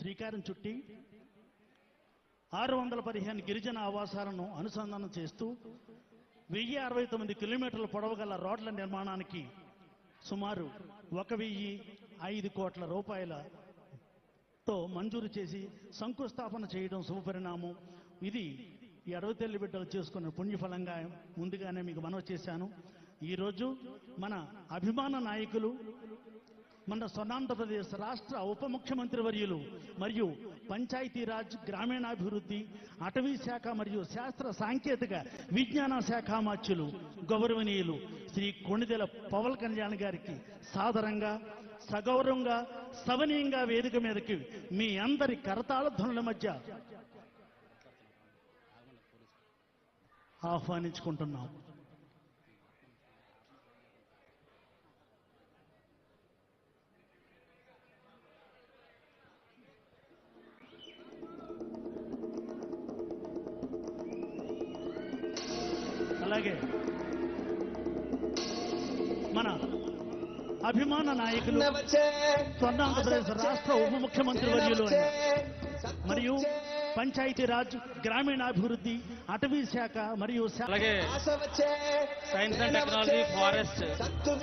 శ్రీకారం చుట్టి 615 గిరిజన ఆవాసాలను అనుసంధానం చేస్తూ 1069 కిలోమీటర్ల పొడవు గల రోడ్ల నిర్మాణానికి సుమారు 1,005 కోట్ల రూపాయలతో మంజూరు చేసి శంకుస్థాపన చేయడం శుభపరిణామం. ఇది ఈ అడవి తల్లి బిడ్డలు చేసుకున్న పుణ్యఫలంగా ముందుగానే మీకు మనవి చేశాను. ఈరోజు మన అభిమాన నాయకులు, మన స్వర్ణాంధ్రప్రదేశ్ రాష్ట్ర ఉప ముఖ్యమంత్రి వర్యులు మరియు పంచాయతీరాజ్, గ్రామీణాభివృద్ధి, అటవీ శాఖ మరియు శాస్త్ర సాంకేతిక విజ్ఞాన శాఖ మాత్యులు గౌరవనీయులు శ్రీ కొణిదెల పవన్ కళ్యాణ్ గారికి సాదరంగా, సగౌరవంగా, సవనీయంగా వేదిక మీదకి మీ అందరి కరతాళ ధ్వనుల మధ్య ఆహ్వానించుకుంటున్నాం. అలాగే మన అభిమాన నాయకులు, స్వర్ణాంధ్రప్రదేశ్ రాష్ట్ర ఉప ముఖ్యమంత్రి వర్యులు మరియు పంచాయతీరాజ్, గ్రామీణాభివృద్ధి, అటవీ శాఖ మరియు అలాగే సైన్స్ అండ్ టెక్నాలజీ, ఫారెస్ట్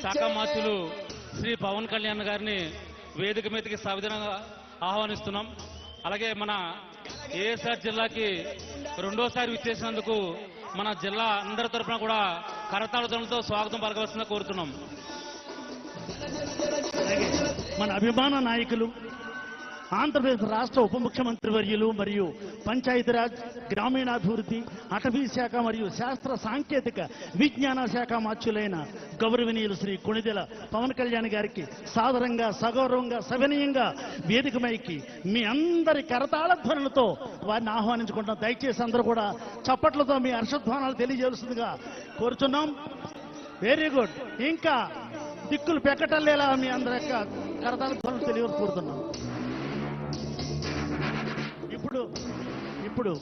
శాఖ మంత్రులు శ్రీ పవన్ కళ్యాణ్ గారిని వేదిక మీదకి సవిధంగా ఆహ్వానిస్తున్నాం. అలాగే మన ఏఎస్ఆర్ జిల్లాకి రెండోసారి విచ్చేసినందుకు మన జిల్లా అందరి తరఫున కూడా కరతాళతో స్వాగతం పలకవలసిందిగా కోరుతున్నాం. మన అభిమాన నాయకులు, ఆంధ్రప్రదేశ్ రాష్ట్ర ఉప ముఖ్యమంత్రి వర్యులు మరియు పంచాయతీరాజ్, గ్రామీణాభివృద్ధి, అటవీ శాఖ మరియు శాస్త్ర సాంకేతిక విజ్ఞాన శాఖ మాత్యులైన గౌరవనీయులు శ్రీ కొణిదెల పవన్ కళ్యాణ్ గారికి సాదరంగా, సగౌరవంగా, సవినయంగా వేదికమైకి మీ అందరి కరతాళ ధ్వనులతో వారిని ఆహ్వానించుకుంటాం. దయచేసి అందరూ కూడా చప్పట్లతో మీ హర్షధ్వానాలు తెలియజేయాల్సిందిగా కోరుచున్నాం. Very good. ఇంకా దిక్కులు పెక్కటల్లేలా మీ అందరి యొక్క కరతాళ ధ్వనులు తెలియకోరుతున్నాం. ఇప్పుడు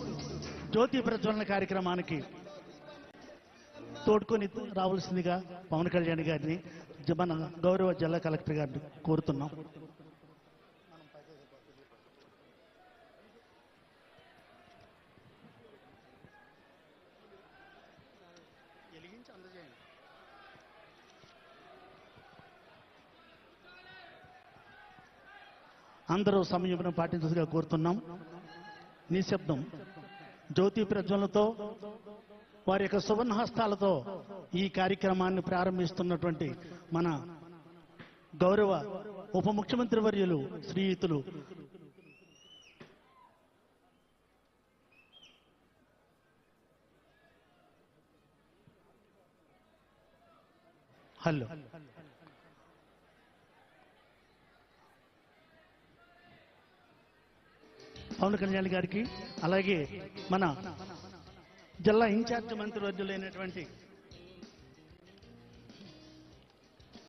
జ్యోతి ప్రజ్వలన కార్యక్రమానికి తోడ్కొని రావాల్సిందిగా పవన్ కళ్యాణ్ గారిని మన గౌరవ జిల్లా కలెక్టర్ గారిని కోరుతున్నాం. అందరూ సంయమనం పాటించగా కోరుతున్నాం. నిశ్శబ్దం. జ్యోతి ప్రజ్వలనతో వారి యొక్క సువర్ణ హస్తాలతో ఈ కార్యక్రమాన్ని ప్రారంభిస్తున్నటువంటి మన గౌరవ ఉప ముఖ్యమంత్రి వర్యులు శ్రీయుతులు హలో పవన్ కళ్యాణ్ గారికి, అలాగే మన జిల్లా ఇన్ఛార్జ్ మంత్రివర్యులైనటువంటి